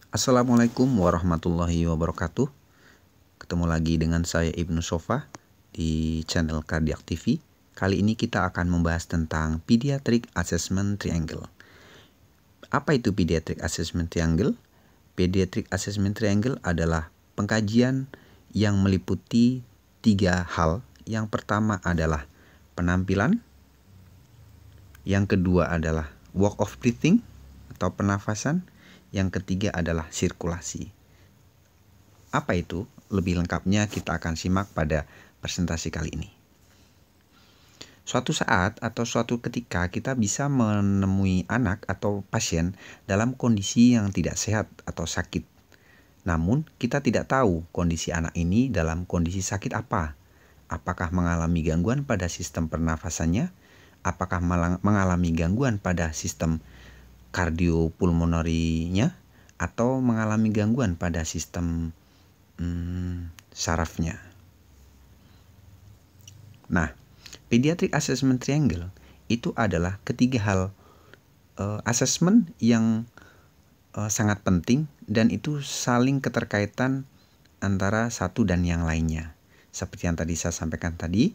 Assalamualaikum warahmatullahi wabarakatuh. Ketemu lagi dengan saya Ibnu Sofa di channel Cardiac TV. Kali ini kita akan membahas tentang Pediatric Assessment Triangle. Apa itu Pediatric Assessment Triangle? Pediatric Assessment Triangle adalah pengkajian yang meliputi 3 hal. Yang pertama adalah penampilan, yang kedua adalah walk of breathing atau pernafasan, yang ketiga adalah sirkulasi. Apa itu? Lebih lengkapnya kita akan simak pada presentasi kali ini. Suatu saat atau suatu ketika kita bisa menemui anak atau pasien dalam kondisi yang tidak sehat atau sakit. Namun kita tidak tahu kondisi anak ini dalam kondisi sakit apa. Apakah mengalami gangguan pada sistem pernafasannya? Apakah mengalami gangguan pada sistem kardiopulmonerinya? Atau mengalami gangguan pada sistem sarafnya. Nah, Pediatric Assessment Triangle itu adalah ketiga hal assessment yang sangat penting dan itu saling keterkaitan antara satu dan yang lainnya. Seperti yang tadi saya sampaikan tadi,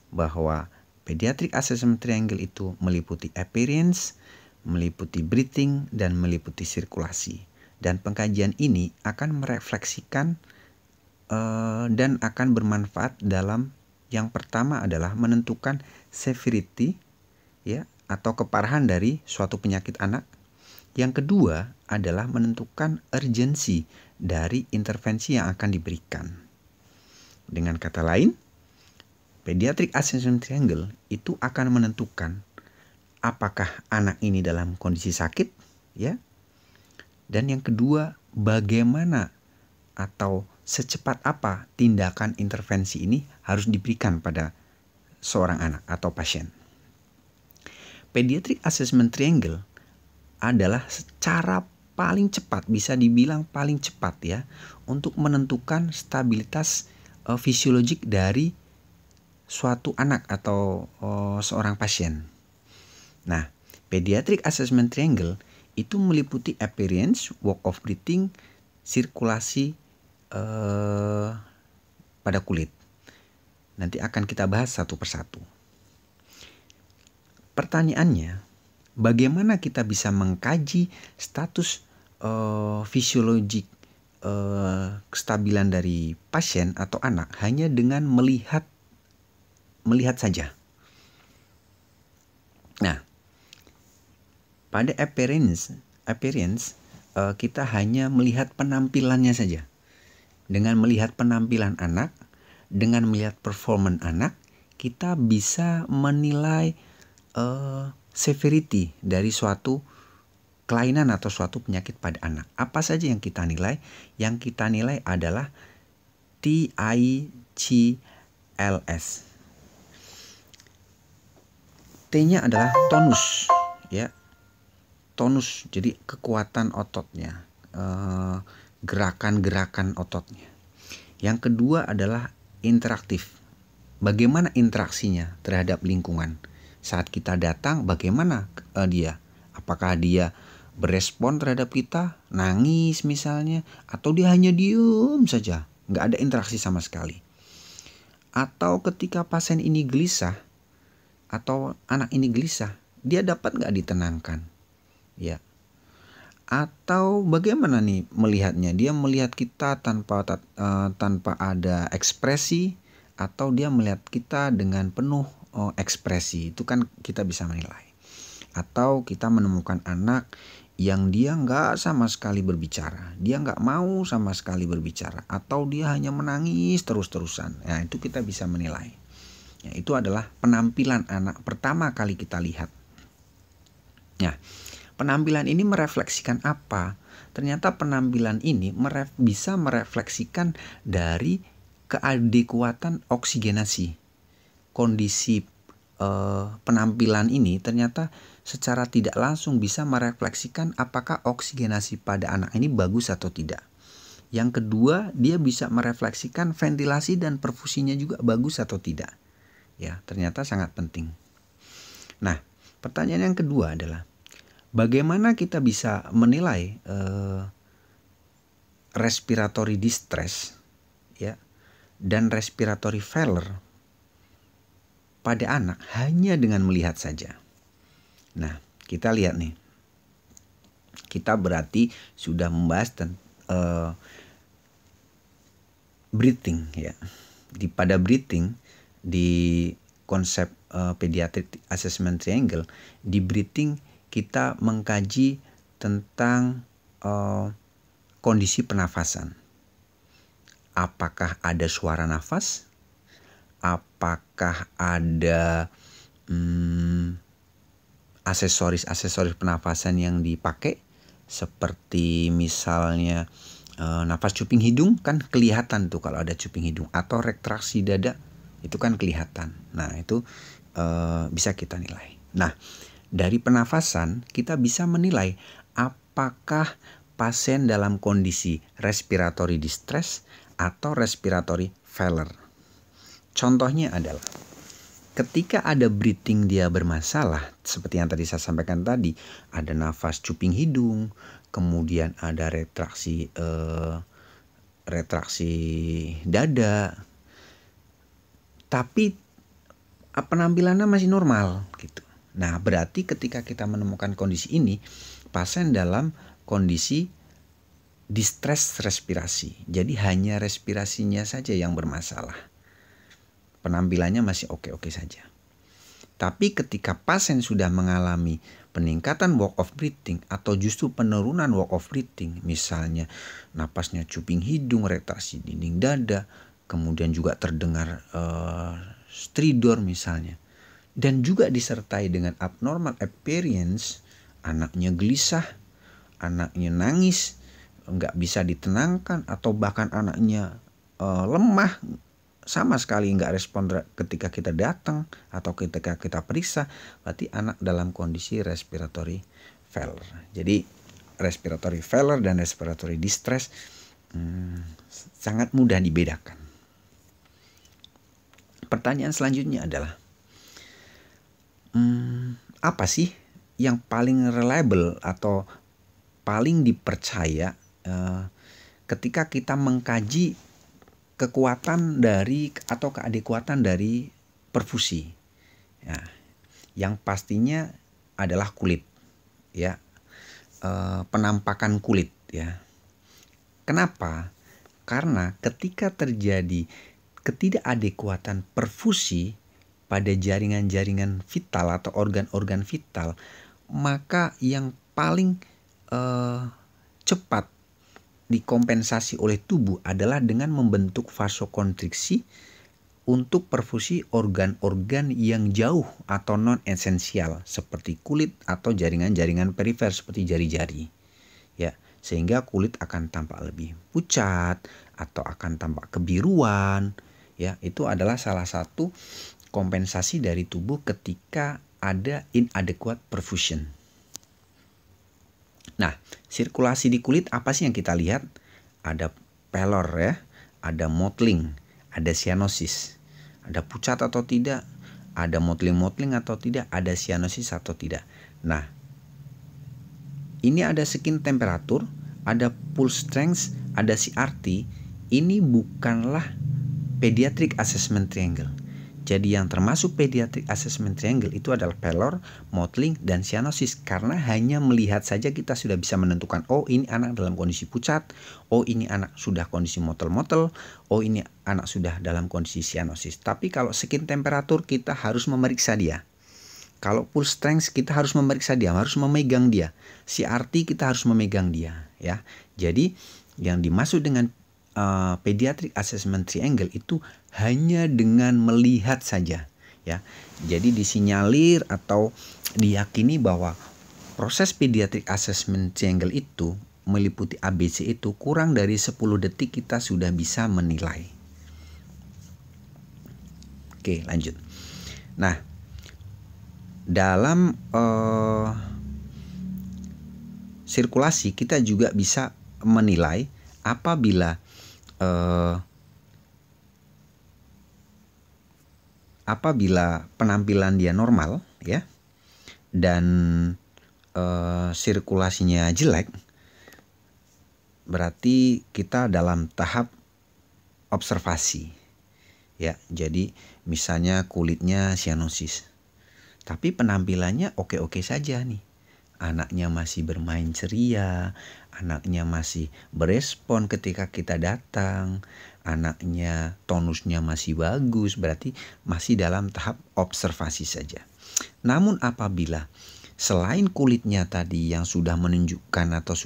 bahwa Pediatric Assessment Triangle itu meliputi appearance, meliputi breathing, dan meliputi sirkulasi. Dan pengkajian ini akan merefleksikan dan akan bermanfaat dalam yang pertama adalah menentukan severity ya atau keparahan dari suatu penyakit anak. Yang kedua adalah menentukan urgensi dari intervensi yang akan diberikan. Dengan kata lain, Pediatric Assessment Triangle itu akan menentukan apakah anak ini dalam kondisi sakit ya. Dan yang kedua, bagaimana atau secepat apa tindakan intervensi ini harus diberikan pada seorang anak atau pasien. Pediatric Assessment Triangle adalah cara paling cepat, bisa dibilang paling cepat ya, untuk menentukan stabilitas fisiologik dari suatu anak atau seorang pasien. Nah, Pediatric Assessment Triangle itu meliputi appearance, walk of breathing, sirkulasi pada kulit. Nanti akan kita bahas satu persatu. Pertanyaannya, bagaimana kita bisa mengkaji status fisiologik kestabilan dari pasien atau anak hanya dengan melihat saja. Nah, pada appearance kita hanya melihat penampilannya saja. Dengan melihat penampilan anak, dengan melihat performan anak, kita bisa menilai severity dari suatu kelainan atau suatu penyakit pada anak. Apa saja yang kita nilai? Yang kita nilai adalah TICLS. T-nya adalah tonus, ya. Tonus, jadi kekuatan ototnya, gerakan-gerakan ototnya. Yang kedua adalah interaktif. Bagaimana interaksinya terhadap lingkungan? Saat kita datang, bagaimana dia? Apakah dia berespon terhadap kita, nangis misalnya, atau dia hanya diem saja, nggak ada interaksi sama sekali? Atau ketika pasien ini gelisah, atau anak ini gelisah, dia dapat nggak ditenangkan? Ya. Atau bagaimana nih melihatnya? Dia melihat kita tanpa ada ekspresi, atau dia melihat kita dengan penuh ekspresi. Itu kan kita bisa menilai. Atau kita menemukan anak yang dia nggak sama sekali berbicara, dia nggak mau sama sekali berbicara, atau dia hanya menangis terus-terusan. Ya, itu kita bisa menilai. Ya, itu adalah penampilan anak pertama kali kita lihat. Nah, penampilan ini merefleksikan apa? Ternyata penampilan ini bisa merefleksikan dari keadekuatan oksigenasi. Kondisi penampilan ini ternyata secara tidak langsung bisa merefleksikan apakah oksigenasi pada anak ini bagus atau tidak. Yang kedua, dia bisa merefleksikan ventilasi dan perfusinya juga bagus atau tidak. Ya, ternyata sangat penting. Nah, pertanyaan yang kedua adalah bagaimana kita bisa menilai respiratory distress ya dan respiratory failure pada anak hanya dengan melihat saja. Nah, kita lihat nih. Kita berarti sudah membahas tentang breathing ya. Pada breathing di konsep pediatric assessment triangle, di breathing kita mengkaji tentang kondisi pernafasan. Apakah ada suara nafas? Apakah ada aksesoris pernafasan yang dipakai? Seperti misalnya nafas cuping hidung kan kelihatan tuh kalau ada cuping hidung, atau retraksi dada itu kan kelihatan. Nah itu bisa kita nilai. Nah dari pernafasan kita bisa menilai apakah pasien dalam kondisi respiratory distress atau respiratory failure. Contohnya adalah ketika ada breathing dia bermasalah, seperti yang tadi saya sampaikan tadi, ada nafas cuping hidung, kemudian ada retraksi dada, tapi penampilannya masih normal gitu. Nah, berarti ketika kita menemukan kondisi ini, pasien dalam kondisi distress respirasi. Jadi hanya respirasinya saja yang bermasalah. Penampilannya masih oke-oke saja. Tapi ketika pasien sudah mengalami peningkatan work of breathing atau justru penurunan work of breathing, misalnya napasnya cuping hidung, retraksi dinding dada, kemudian juga terdengar stridor misalnya, dan juga disertai dengan abnormal appearance, anaknya gelisah, anaknya nangis, nggak bisa ditenangkan, atau bahkan anaknya lemah, sama sekali nggak respon ketika kita datang atau ketika kita periksa, berarti anak dalam kondisi respiratory failure. Jadi respiratory failure dan respiratory distress sangat mudah dibedakan. Pertanyaan selanjutnya adalah apa sih yang paling reliable atau paling dipercaya ketika kita mengkaji kekuatan dari atau keadekuatan dari perfusi ya, yang pastinya adalah kulit ya, penampakan kulit ya. Kenapa? Karena ketika terjadi ketidakadekuatan perfusi pada jaringan-jaringan vital atau organ-organ vital, maka yang paling cepat dikompensasi oleh tubuh adalah dengan membentuk vasokonstriksi untuk perfusi organ-organ yang jauh atau non-esensial seperti kulit atau jaringan-jaringan perifer seperti jari-jari ya, sehingga kulit akan tampak lebih pucat atau akan tampak kebiruan ya. Itu adalah salah satu kompensasi dari tubuh ketika ada inadequate perfusion. Nah, sirkulasi di kulit apa sih yang kita lihat? Ada pallor ya, ada mottling, ada cyanosis, ada pucat atau tidak, ada mottling atau tidak, ada cyanosis atau tidak. Nah, ini ada skin temperature, ada pulse strength, ada CRT. Ini bukanlah pediatric assessment triangle. Jadi yang termasuk pediatric assessment triangle itu adalah pallor, mottling, dan cyanosis. Karena hanya melihat saja kita sudah bisa menentukan, oh ini anak dalam kondisi pucat, oh ini anak sudah kondisi motel-motel, oh ini anak sudah dalam kondisi cyanosis. Tapi kalau skin temperature kita harus memeriksa dia. Kalau pulse strength kita harus memeriksa dia, harus memegang dia. CRT kita harus memegang dia ya. Jadi yang dimaksud dengan pediatric assessment triangle itu hanya dengan melihat saja ya. Jadi disinyalir atau diyakini bahwa proses pediatric assessment triangle itu meliputi ABC itu kurang dari 10 detik kita sudah bisa menilai. Oke, lanjut. Nah, dalam sirkulasi kita juga bisa menilai apabila penampilan dia normal ya dan sirkulasinya jelek, berarti kita dalam tahap observasi. Ya, jadi misalnya kulitnya sianosis. Tapi penampilannya oke-oke saja nih. Anaknya masih bermain ceria, anaknya masih berespon ketika kita datang, anaknya tonusnya masih bagus, berarti masih dalam tahap observasi saja. Namun apabila selain kulitnya tadi yang sudah menunjukkan atau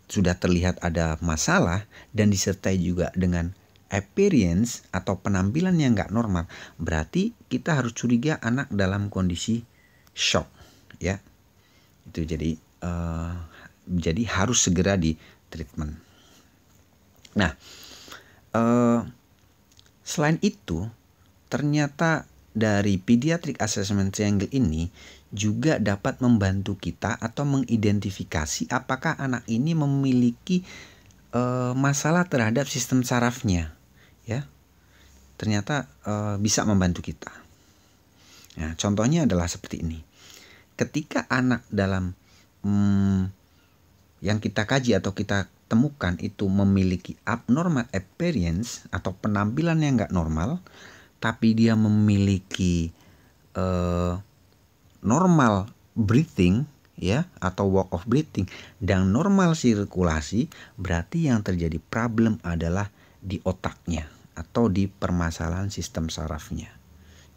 sudah terlihat ada masalah dan disertai juga dengan appearance atau penampilan yang nggak normal, berarti kita harus curiga anak dalam kondisi shock, ya. Itu jadi harus segera di treatment. Nah, selain itu ternyata dari pediatric assessment triangle ini juga dapat membantu kita atau mengidentifikasi apakah anak ini memiliki masalah terhadap sistem sarafnya, ya. Ternyata bisa membantu kita. Nah, contohnya adalah seperti ini. Ketika anak dalam yang kita kaji atau kita temukan itu memiliki abnormal appearance atau penampilan yang nggak normal, tapi dia memiliki normal breathing, ya, atau walk of breathing dan normal sirkulasi, berarti yang terjadi problem adalah di otaknya atau di permasalahan sistem sarafnya.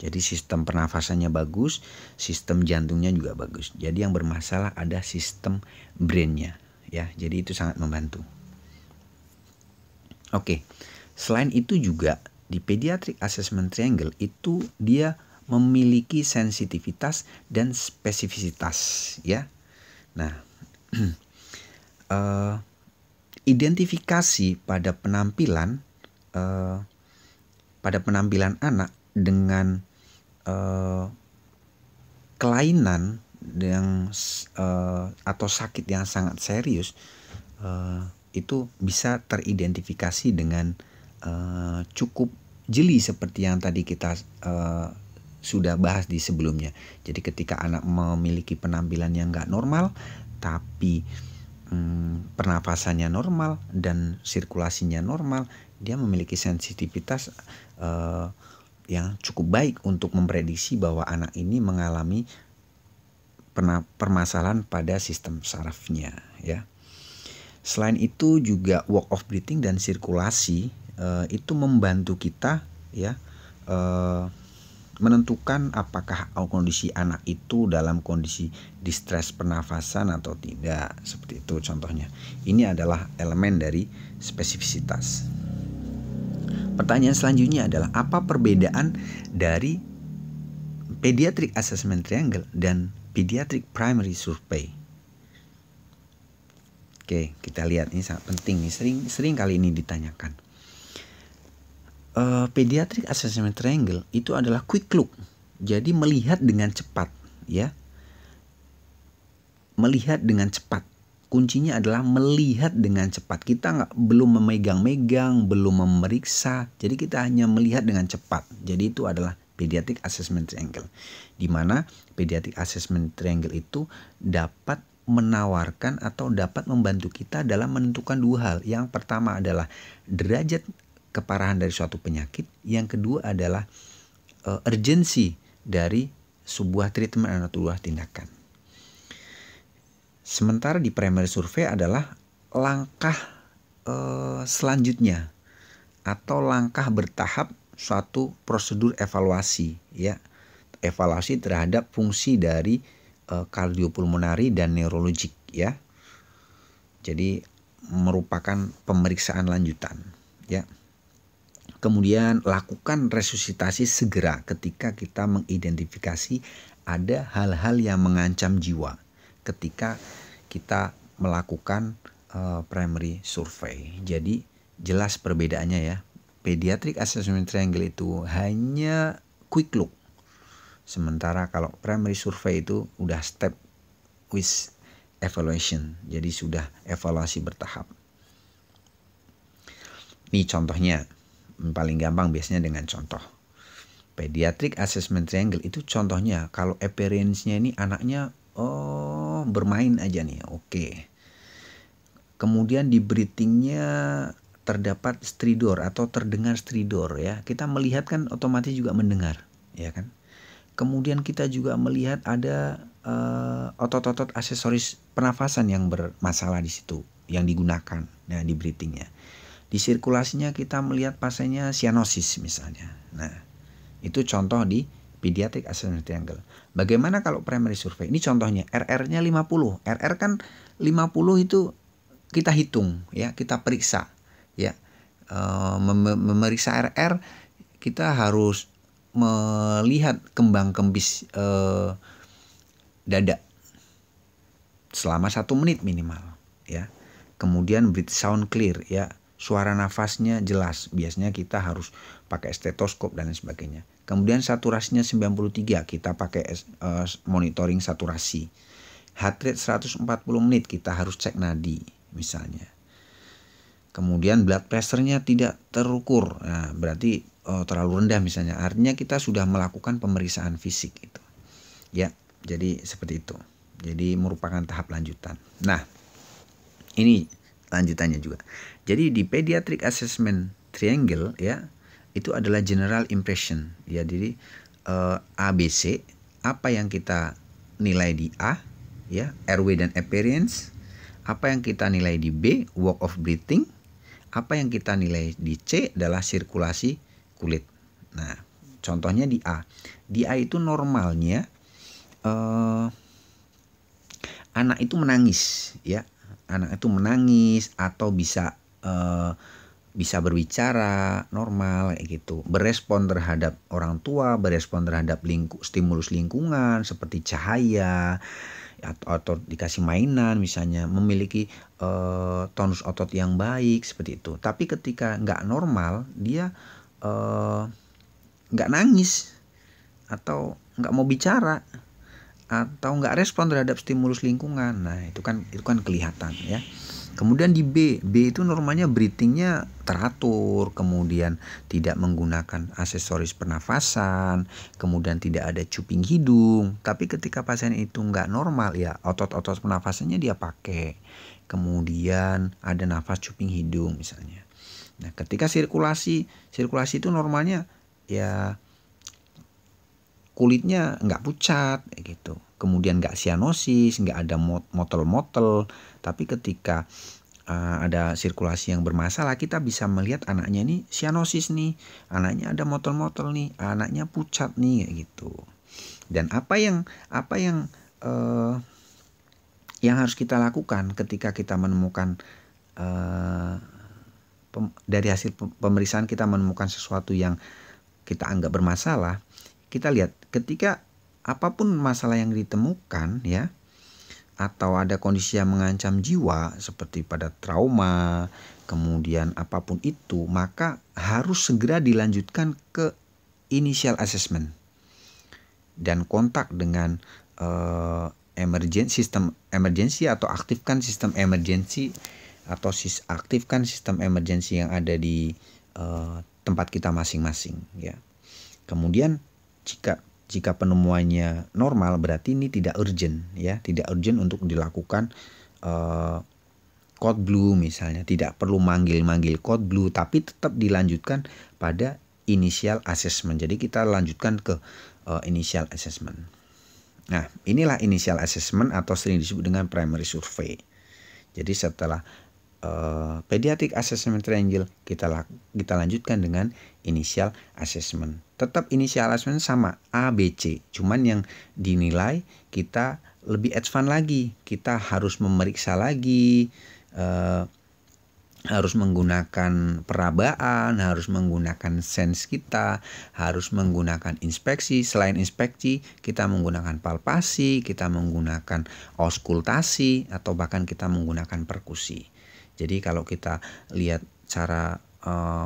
Jadi sistem pernafasannya bagus, sistem jantungnya juga bagus. Jadi yang bermasalah ada sistem brainnya, ya. Jadi itu sangat membantu. Oke, selain itu juga di pediatric assessment triangle itu dia memiliki sensitivitas dan spesifisitas, ya. Nah, identifikasi pada penampilan anak dengan kelainan yang atau sakit yang sangat serius itu bisa teridentifikasi dengan cukup jeli seperti yang tadi kita sudah bahas di sebelumnya. Jadi ketika anak memiliki penampilan yang nggak normal tapi pernafasannya normal dan sirkulasinya normal, dia memiliki sensitivitas yang cukup baik untuk memprediksi bahwa anak ini mengalami permasalahan pada sistem sarafnya, ya. Selain itu juga walk of breathing dan sirkulasi itu membantu kita, ya, menentukan apakah kondisi anak itu dalam kondisi distress pernafasan atau tidak, seperti itu contohnya. Ini adalah elemen dari spesifisitas. Pertanyaan selanjutnya adalah apa perbedaan dari pediatric assessment triangle dan pediatric primary survey? Oke, kita lihat, ini sangat penting nih, sering kali ini ditanyakan. Pediatric assessment triangle itu adalah quick look, jadi melihat dengan cepat, ya. Melihat dengan cepat, kuncinya adalah melihat dengan cepat. Kita belum memegang-megang, belum memeriksa, jadi kita hanya melihat dengan cepat. Jadi itu adalah pediatric assessment triangle, di mana pediatric assessment triangle itu dapat menawarkan atau dapat membantu kita dalam menentukan dua hal. Yang pertama adalah derajat keparahan dari suatu penyakit, yang kedua adalah urgensi dari sebuah treatment atau sebuah tindakan. Sementara di primary survey adalah langkah selanjutnya atau langkah bertahap suatu prosedur evaluasi, ya. Evaluasi terhadap fungsi dari kardiopulmonari dan neurologik, ya. Jadi merupakan pemeriksaan lanjutan, ya. Kemudian lakukan resusitasi segera ketika kita mengidentifikasi ada hal-hal yang mengancam jiwa ketika kita melakukan primary survey. Jadi jelas perbedaannya, ya. Pediatric assessment triangle itu hanya quick look. Sementara kalau primary survey itu udah step with evaluation. Jadi sudah evaluasi bertahap. Ini contohnya. Paling gampang biasanya dengan contoh. Pediatric assessment triangle itu contohnya kalau appearance-nya ini anaknya bermain aja nih. Oke. Kemudian di breathingnya terdapat stridor atau terdengar stridor ya. Kita melihat kan otomatis juga mendengar, ya kan? Kemudian kita juga melihat ada otot-otot aksesoris pernafasan yang bermasalah di situ yang digunakan ya, di breathingnya. Di sirkulasinya kita melihat pasiennya cyanosis misalnya. Nah, itu contoh di pediatric assessment triangle. Bagaimana kalau primary survey? Ini contohnya RR-nya 50. RR kan 50 itu kita hitung ya, kita periksa ya. Memeriksa RR kita harus melihat kembang kembis dada selama 1 menit minimal ya. Kemudian breath sound clear ya, suara nafasnya jelas. Biasanya kita harus pakai stetoskop dan lain sebagainya. Kemudian saturasinya 93, kita pakai monitoring saturasi. Heart rate 140 menit, kita harus cek nadi misalnya. Kemudian blood pressure-nya tidak terukur, nah berarti terlalu rendah misalnya. Artinya kita sudah melakukan pemeriksaan fisik itu. Ya, jadi seperti itu. Jadi merupakan tahap lanjutan. Nah, ini lanjutannya juga. Jadi di pediatric assessment triangle ya, itu adalah general impression ya. Jadi ABC, apa yang kita nilai di A ya, airway dan appearance. Apa yang kita nilai di B, walk of breathing. Apa yang kita nilai di C adalah sirkulasi kulit. Nah, contohnya di A. Di A itu normalnya anak itu menangis ya. Anak itu menangis atau bisa berbicara normal kayak gitu. Berespon terhadap orang tua, berespon terhadap stimulus lingkungan seperti cahaya atau dikasih mainan misalnya, memiliki tonus otot yang baik seperti itu. Tapi ketika nggak normal, dia nggak nangis atau nggak mau bicara atau nggak respon terhadap stimulus lingkungan. Nah itu kan kelihatan ya. Kemudian di B itu normalnya breathingnya teratur, kemudian tidak menggunakan aksesoris pernafasan, kemudian tidak ada cuping hidung. Tapi ketika pasien itu nggak normal ya, otot-otot pernafasannya dia pakai. Kemudian ada nafas cuping hidung misalnya. Nah ketika sirkulasi itu normalnya ya kulitnya nggak pucat gitu. Kemudian nggak cyanosis, nggak ada motel-motel. Tapi ketika ada sirkulasi yang bermasalah, kita bisa melihat anaknya ini cyanosis nih, anaknya ada motel-motel nih, anaknya pucat nih kayak gitu. Dan apa yang harus kita lakukan ketika kita menemukan dari hasil pemeriksaan kita menemukan sesuatu yang kita anggap bermasalah, kita lihat ketika apapun masalah yang ditemukan ya, atau ada kondisi yang mengancam jiwa seperti pada trauma, kemudian apapun itu, maka harus segera dilanjutkan ke initial assessment dan kontak dengan sistem emergency atau aktifkan sistem emergency atau aktifkan sistem emergency yang ada di tempat kita masing-masing ya. Kemudian jika penemuannya normal berarti ini tidak urgent ya, tidak urgent untuk dilakukan code blue misalnya, tidak perlu manggil code blue, tapi tetap dilanjutkan pada initial assessment. Jadi kita lanjutkan ke initial assessment. Nah, inilah initial assessment atau sering disebut dengan primary survey. Jadi setelah pediatric assessment triangle kita lanjutkan dengan initial assessment. Tetap initial assessment sama A, B, C. Cuman yang dinilai kita lebih advance lagi. Kita harus memeriksa lagi, harus menggunakan perabaan, harus menggunakan sense kita, harus menggunakan inspeksi. Selain inspeksi, kita menggunakan palpasi, kita menggunakan auskultasi, atau bahkan kita menggunakan perkusi. Jadi kalau kita lihat cara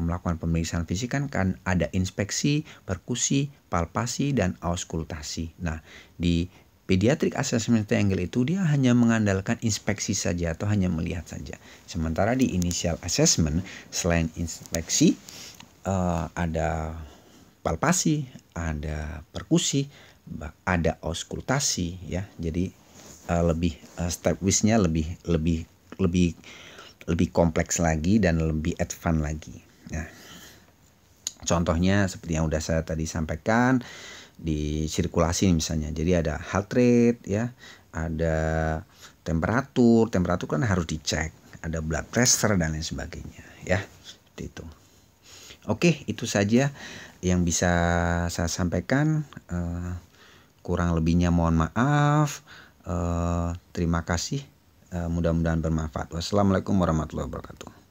melakukan pemeriksaan fisik kan ada inspeksi, perkusi, palpasi, dan auskultasi. Nah, di pediatric assessment triangle itu dia hanya mengandalkan inspeksi saja atau hanya melihat saja. Sementara di initial assessment selain inspeksi ada palpasi, ada perkusi, ada auskultasi ya. Jadi lebih step wise-nya lebih lebih kompleks lagi dan lebih advance lagi. Nah, contohnya seperti yang udah saya tadi sampaikan di sirkulasi misalnya. Jadi ada heart rate ya, ada temperatur kan harus dicek, ada blood pressure dan lain sebagainya ya. Seperti itu. Oke, itu saja yang bisa saya sampaikan. Kurang lebihnya mohon maaf. Terima kasih. Mudah-mudahan bermanfaat. Wassalamualaikum warahmatullahi wabarakatuh.